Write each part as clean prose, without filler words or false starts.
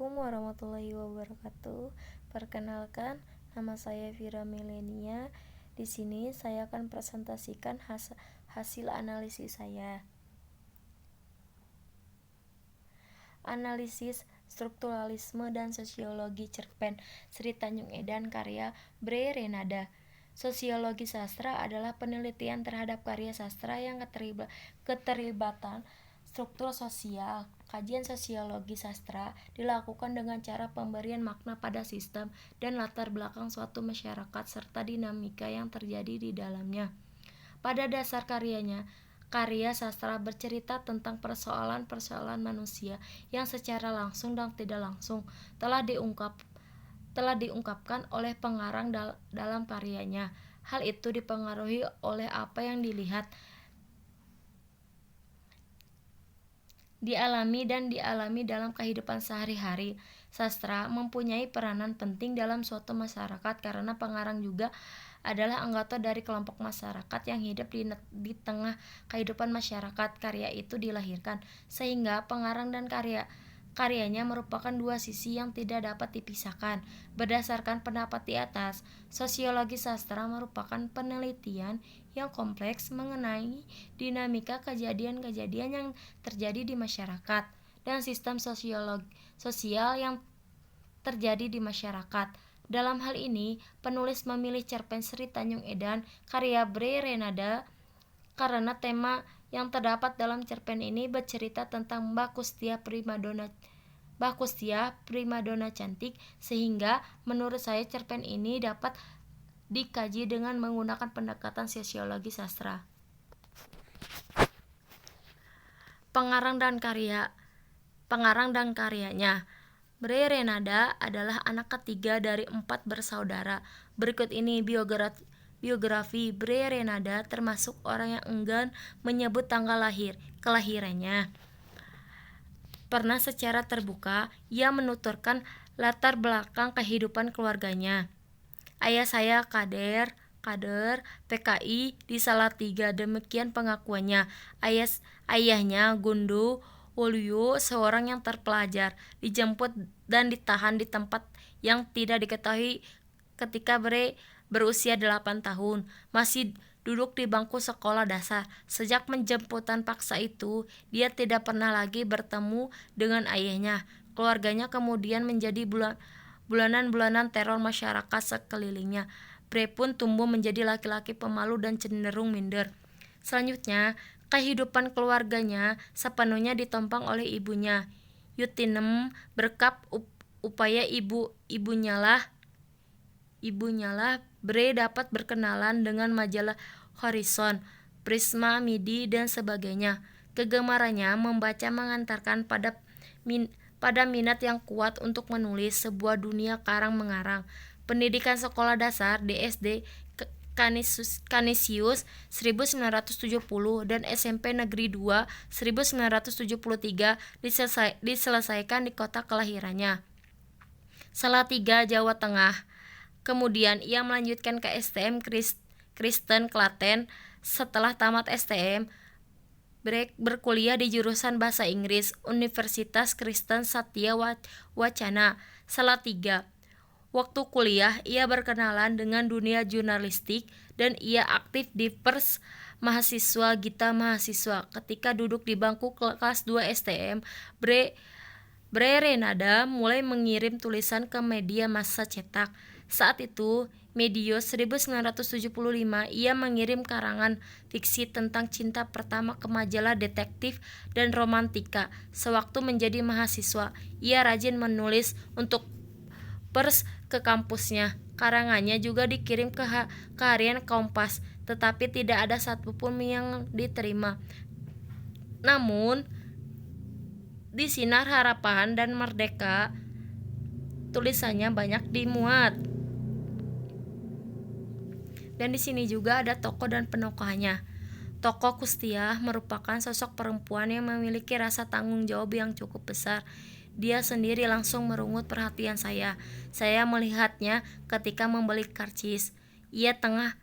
Assalamualaikum warahmatullahi wabarakatuh. Perkenalkan, nama saya Vira Milenia. Di sini saya akan presentasikan hasil analisis saya. Analisis strukturalisme dan sosiologi cerpen Sri Tanjung Edan karya Bre Renada. Sosiologi sastra adalah penelitian terhadap karya sastra yang keterlibatan struktur sosial. Kajian sosiologi sastra dilakukan dengan cara pemberian makna pada sistem dan latar belakang suatu masyarakat serta dinamika yang terjadi di dalamnya. Pada dasar karyanya, karya sastra bercerita tentang persoalan-persoalan manusia yang secara langsung dan tidak langsung telah diungkapkan oleh pengarang dalam karyanya. Hal itu dipengaruhi oleh apa yang dilihat, dialami dalam kehidupan sehari-hari. Sastra mempunyai peranan penting dalam suatu masyarakat karena pengarang juga adalah anggota dari kelompok masyarakat yang hidup di tengah kehidupan masyarakat karya itu dilahirkan, sehingga pengarang dan karyanya merupakan dua sisi yang tidak dapat dipisahkan. Berdasarkan pendapat di atas, sosiologi sastra merupakan penelitian yang kompleks mengenai dinamika kejadian-kejadian yang terjadi di masyarakat dan sistem sosial yang terjadi di masyarakat. Dalam hal ini, penulis memilih cerpen Sri Tanjung Edan karya Bre Renada karena tema yang terdapat dalam cerpen ini bercerita tentang Mbak Kustia primadona cantik, sehingga menurut saya cerpen ini dapat dikaji dengan menggunakan pendekatan sosiologi sastra. Pengarang dan karyanya. Bre Renada adalah anak ketiga dari 4 bersaudara. Berikut ini biografi Bre Renada, termasuk orang yang enggan menyebut tanggal kelahirannya. Pernah secara terbuka, ia menuturkan latar belakang kehidupan keluarganya. Ayah saya kader PKI di Salatiga, demikian pengakuannya. Ayahnya Gundu Waluyo, seorang yang terpelajar, dijemput dan ditahan di tempat yang tidak diketahui ketika Bre berusia 8 tahun, masih duduk di bangku sekolah dasar. Sejak penjemputan paksa itu, dia tidak pernah lagi bertemu dengan ayahnya. Keluarganya kemudian menjadi bulanan teror masyarakat sekelilingnya. Bre pun tumbuh menjadi laki-laki pemalu dan cenderung minder. Selanjutnya, kehidupan keluarganya sepenuhnya ditopang oleh ibunya. Yutinem berkat upaya ibunya lah Bre dapat berkenalan dengan majalah Horizon, Prisma, Midi, dan sebagainya. Kegemarannya membaca mengantarkan pada minat yang kuat untuk menulis sebuah dunia karang-mengarang. Pendidikan sekolah dasar di SD Canisius 1970 dan SMP Negeri 2 1973 diselesaikan di kota kelahirannya, Salatiga, Jawa Tengah. Kemudian ia melanjutkan ke STM Kristen Klaten. Setelah tamat STM, berkuliah di jurusan Bahasa Inggris Universitas Kristen Satya Wacana, Salatiga. Waktu kuliah, ia berkenalan dengan dunia jurnalistik dan ia aktif di Pers Mahasiswa Gita Mahasiswa. Ketika duduk di bangku kelas 2 STM, Bre Renada mulai mengirim tulisan ke media massa cetak. Saat itu, Medio 1975, ia mengirim karangan fiksi tentang cinta pertama ke majalah detektif dan romantika. Sewaktu menjadi mahasiswa, ia rajin menulis untuk Pers ke kampusnya. Karangannya juga dikirim ke harian Kompas, tetapi tidak ada satupun yang diterima. Namun, di Sinar Harapan dan Merdeka, tulisannya banyak dimuat. Dan di sini juga ada tokoh dan penokohnya. Tokoh Kustia merupakan sosok perempuan yang memiliki rasa tanggung jawab yang cukup besar. Dia sendiri langsung merenggut perhatian saya. Saya melihatnya ketika membeli karcis. Ia tengah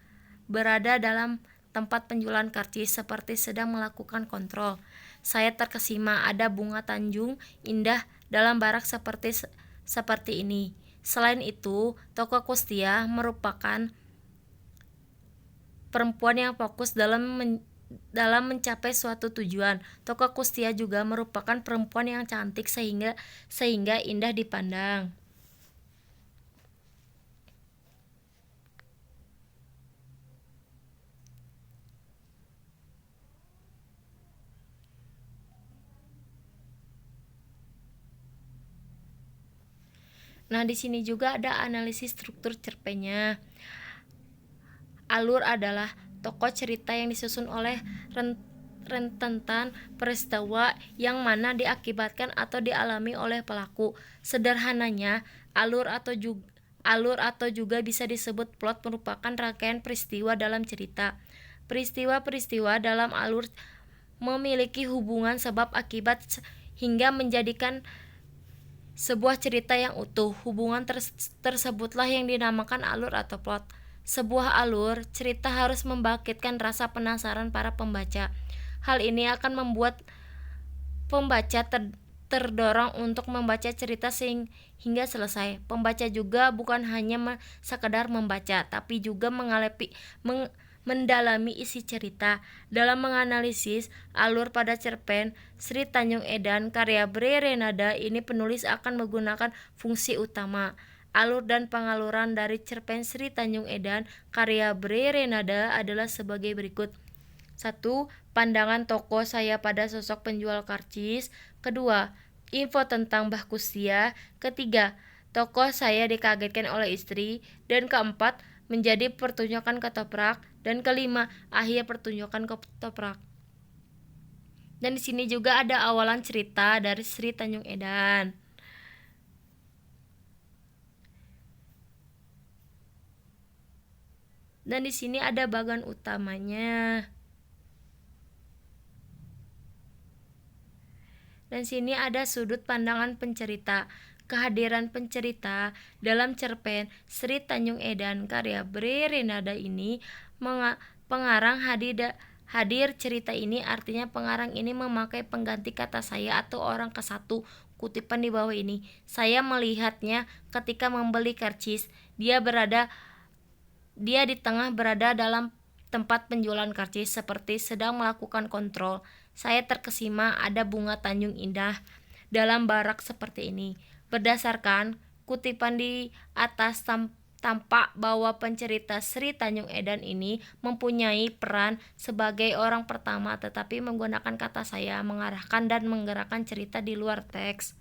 berada dalam tempat penjualan karcis seperti sedang melakukan kontrol. Saya terkesima, ada bunga Tanjung indah dalam barak seperti ini. Selain itu, tokoh Kustia merupakan perempuan yang fokus dalam mencapai suatu tujuan. Tokoh Kustia juga merupakan perempuan yang cantik sehingga indah dipandang. Nah, di sini juga ada analisis struktur cerpennya. Alur adalah tokoh cerita yang disusun oleh rentetan peristiwa yang mana diakibatkan atau dialami oleh pelaku. Sederhananya, alur atau juga bisa disebut plot merupakan rangkaian peristiwa dalam cerita. Peristiwa-peristiwa dalam alur memiliki hubungan sebab akibat hingga menjadikan sebuah cerita yang utuh. Hubungan tersebutlah yang dinamakan alur atau plot. Sebuah alur cerita harus membangkitkan rasa penasaran para pembaca. Hal ini akan membuat pembaca terdorong untuk membaca cerita hingga selesai. Pembaca juga bukan hanya sekadar membaca, tapi juga mendalami isi cerita. Dalam menganalisis alur pada cerpen Sri Tanjung Edan karya Bre Renada ini, penulis akan menggunakan fungsi utama. Alur dan pengaluran dari cerpen Sri Tanjung Edan karya Bre Renada adalah sebagai berikut. 1. Pandangan tokoh saya pada sosok penjual karcis. Kedua, info tentang Mbah Kustia. Ketiga, tokoh saya dikagetkan oleh istri. Dan keempat, menjadi pertunjukan ketoprak. Dan kelima, akhir pertunjukan ketoprak. Dan di sini juga ada awalan cerita dari Sri Tanjung Edan. Dan di sini ada bagan utamanya. Dan sini ada sudut pandangan pencerita. Kehadiran pencerita dalam cerpen Sri Tanjung Edan karya Bre Renada ini, pengarang hadir cerita ini, artinya pengarang ini memakai pengganti kata saya atau orang ke-1. Kutipan di bawah ini, saya melihatnya ketika membeli karcis. Dia di tengah berada dalam tempat penjualan karcis seperti sedang melakukan kontrol. Saya terkesima ada bunga Tanjung Indah dalam barak seperti ini. Berdasarkan kutipan di atas, tampak bahwa pencerita Sri Tanjung Edan ini mempunyai peran sebagai orang pertama, tetapi menggunakan kata saya mengarahkan dan menggerakkan cerita di luar teks.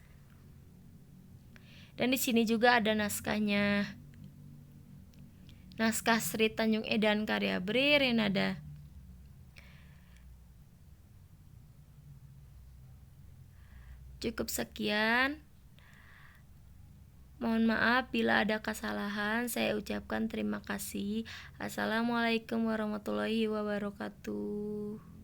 Dan di sini juga ada naskahnya. Naskah Sri Tanjung Edan karya Bre Renada. Cukup sekian. Mohon maaf bila ada kesalahan. Saya ucapkan terima kasih. Assalamualaikum warahmatullahi wabarakatuh.